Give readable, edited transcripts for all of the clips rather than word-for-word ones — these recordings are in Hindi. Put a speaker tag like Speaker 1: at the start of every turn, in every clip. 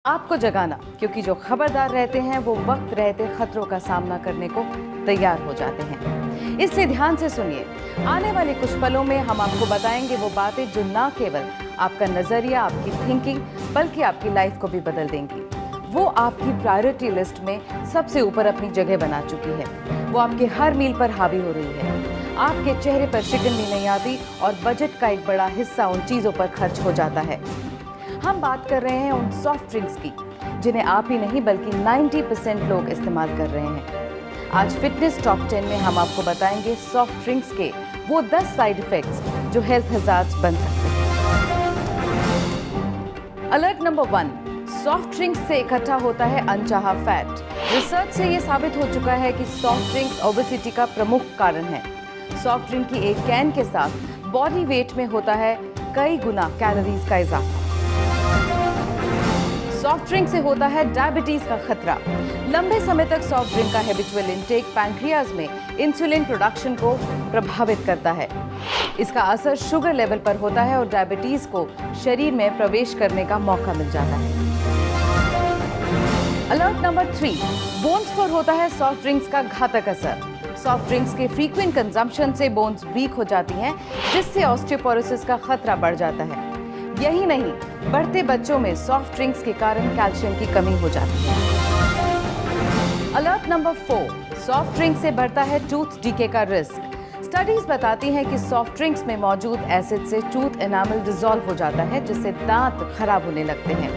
Speaker 1: आपको जगाना, क्योंकि जो खबरदार रहते हैं वो वक्त रहते खतरों का सामना करने को तैयार हो जाते हैं। इसलिए ध्यान से सुनिए। आने वाले कुछ पलों में हम आपको बताएंगे वो बातें जो ना केवल आपका नजरिया, आपकी थिंकिंग, बल्कि आपकी लाइफ को भी बदल देंगी। वो आपकी प्रायोरिटी लिस्ट में सबसे ऊपर अपनी जगह बना चुकी है। वो आपके हर मील पर हावी हो रही है। आपके चेहरे पर शिकन भी नहीं आती और बजट का एक बड़ा हिस्सा उन चीजों पर खर्च हो जाता है। हम बात कर रहे हैं उन सॉफ्ट ड्रिंक्स की जिन्हें आप ही नहीं बल्कि 90% लोग इस्तेमाल कर रहे हैं। आज फिटनेस टॉप 10 में हम आपको बताएंगे सॉफ्ट ड्रिंक्स के वो 10 साइड इफेक्ट्स जो हेल्थ हजार्ड्स बन सकते हैं। अलर्ट नंबर 1, सॉफ्ट ड्रिंक्स से इकट्ठा होता है अनचाहा फैट। रिसर्च से ये साबित हो चुका है कि सॉफ्ट ड्रिंक्स ओबेसिटी का प्रमुख कारण है। सॉफ्ट ड्रिंक की एक कैन के साथ बॉडी वेट में होता है कई गुना कैलोरीज का इजाफा। सॉफ्ट ड्रिंक से होता है डायबिटीज का खतरा। लंबे समय तक सॉफ्ट ड्रिंक का हैबिचुअल इंटेक पैंक्रियाज में इंसुलिन प्रोडक्शन को प्रभावित करता है। इसका असर शुगर लेवल पर होता है और डायबिटीज को शरीर में प्रवेश करने का मौका मिल जाता है। अलर्ट नंबर 3, बोन्स पर होता है सॉफ्ट ड्रिंक्स का घातक असर। सॉफ्ट ड्रिंक्स के फ्रीक्वेंट कंजम्पशन से बोन्स वीक हो जाती हैं, जिससे ऑस्टियोपोरोसिस का खतरा बढ़ जाता है। यही नहीं, बढ़ते बच्चों में सॉफ्ट ड्रिंक्स के कारण कैल्शियम की कमी हो जाती है। अलर्ट नंबर 4, सॉफ्ट ड्रिंक से बढ़ता है टूथ डीके का रिस्क। स्टडीज बताती हैं कि सॉफ्ट ड्रिंक्स में मौजूद एसिड से टूथ एनामल डिसॉल्व हो जाता है, जिससे दांत खराब होने लगते हैं।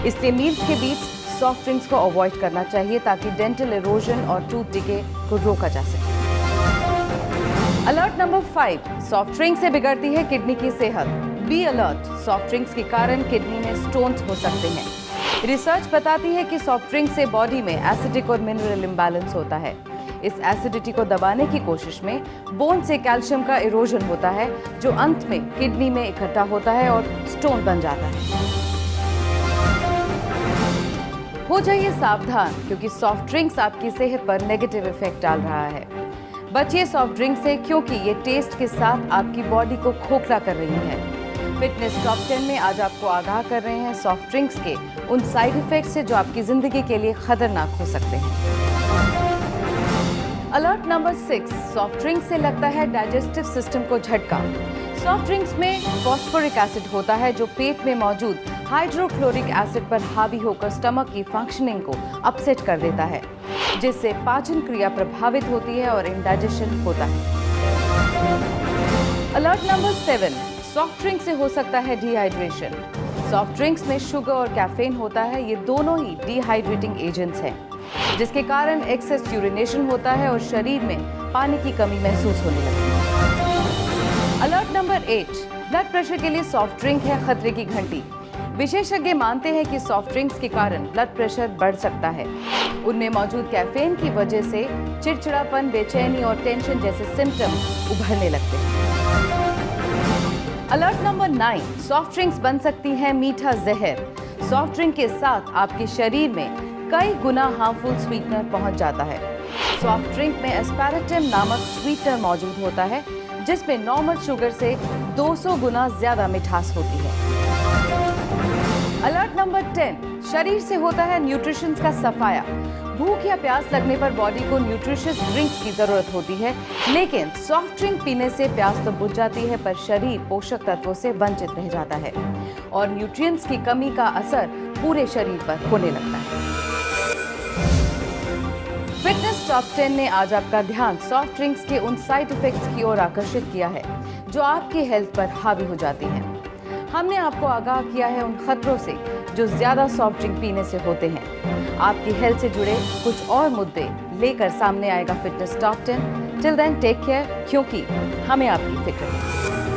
Speaker 1: इसलिए मील्स के बीच सॉफ्ट ड्रिंक्स को अवॉइड करना चाहिए ताकि डेंटल इरोजन और टूथ डीके को रोका जा सके। अलर्ट नंबर 5, सॉफ्ट ड्रिंक से बिगड़ती है किडनी की सेहत। बी अलर्ट, सॉफ्ट ड्रिंक्स के कारण किडनी में स्टोन्स हो सकते हैं। रिसर्च बताती है कि सॉफ्ट ड्रिंक से बॉडी में एसिडिक और मिनरल इम्बैलेंस होता है। इस एसिडिटी को दबाने की कोशिश में बोन से कैल्शियम का इरोजन होता है, जो अंत में किडनी में इकट्ठा होता है और स्टोन बन जाता है। हो जाइए सावधान, क्योंकि सॉफ्ट ड्रिंक्स आपकी सेहत पर नेगेटिव इफेक्ट डाल रहा है। बचिए सॉफ्ट ड्रिंक से, क्योंकि ये टेस्ट के साथ आपकी बॉडी को खोखला कर रही है। फिटनेस टॉप 10 में आज आपको आगाह कर रहे हैं सॉफ्ट ड्रिंक्स के उन साइड इफेक्ट्स से जो आपकी जिंदगी के लिए खतरनाक हो सकते हैं। अलर्ट नंबर 6, सॉफ्ट ड्रिंक से लगता है डाइजेस्टिव सिस्टम को झटका। सॉफ्ट ड्रिंक्स में फॉस्फोरिक एसिड होता है, जो पेट में मौजूद हाइड्रोक्लोरिक एसिड पर हावी होकर स्टमक की फंक्शनिंग को अपसेट कर देता है, जिससे पाचन क्रिया प्रभावित होती है और इंडाइजेशन होता है। अलर्ट नंबर 7, सॉफ्ट ड्रिंक से हो सकता है डिहाइड्रेशन। सॉफ्ट ड्रिंक्स में शुगर और कैफीन होता है, ये दोनों ही डिहाइड्रेटिंग एजेंट्स हैं, जिसके कारण एक्सेस यूरिनेशन होता है और शरीर में पानी की कमी महसूस होने लगती है। अलर्ट नंबर 8, ब्लड प्रेशर के लिए सॉफ्ट ड्रिंक है खतरे की घंटी। विशेषज्ञ मानते हैं कि सॉफ्ट ड्रिंक्स के कारण ब्लड प्रेशर बढ़ सकता है। उनमें मौजूद कैफीन की वजह से चिड़चिड़ापन, बेचैनी और टेंशन जैसे सिम्टम्स उभरने लगते हैं। अलर्ट नंबर 9, सॉफ्ट ड्रिंक्स बन सकती हैं मीठा जहर। सॉफ्ट ड्रिंक के साथ आपके शरीर में कई गुना हार्मफुल स्वीटनर पहुंच जाता है। सॉफ्ट ड्रिंक में एस्पार्टम नामक स्वीटनर मौजूद होता है, जिसमें नॉर्मल शुगर से 200 गुना ज्यादा मिठास होती है। अलर्ट नंबर 10, शरीर से होता है न्यूट्रिशंस का सफाया। भूख या प्यास लगने पर बॉडी को न्यूट्रिशियस ड्रिंक्स की जरूरत होती है, लेकिन सॉफ्ट ड्रिंक पीने से प्यास तो बुझ जाती है, पर शरीर पोषक तत्वों से वंचित रह जाता है और न्यूट्रिएंट्स की कमी का असर पूरे शरीर पर होने लगता है। फिटनेस टॉप 10 ने आज आपका ध्यान सॉफ्ट ड्रिंक्स के उन साइड इफेक्ट्स की ओर आकर्षित किया है जो आपकी हेल्थ पर हावी हो जाती हैं। हमने आपको आगाह किया है उन खतरों से जो ज्यादा सॉफ्ट ड्रिंक पीने से होते हैं। आपकी हेल्थ से जुड़े कुछ और मुद्दे लेकर सामने आएगा fitness top 10। Till then take care, क्योंकि हमें आपकी फिक्र है।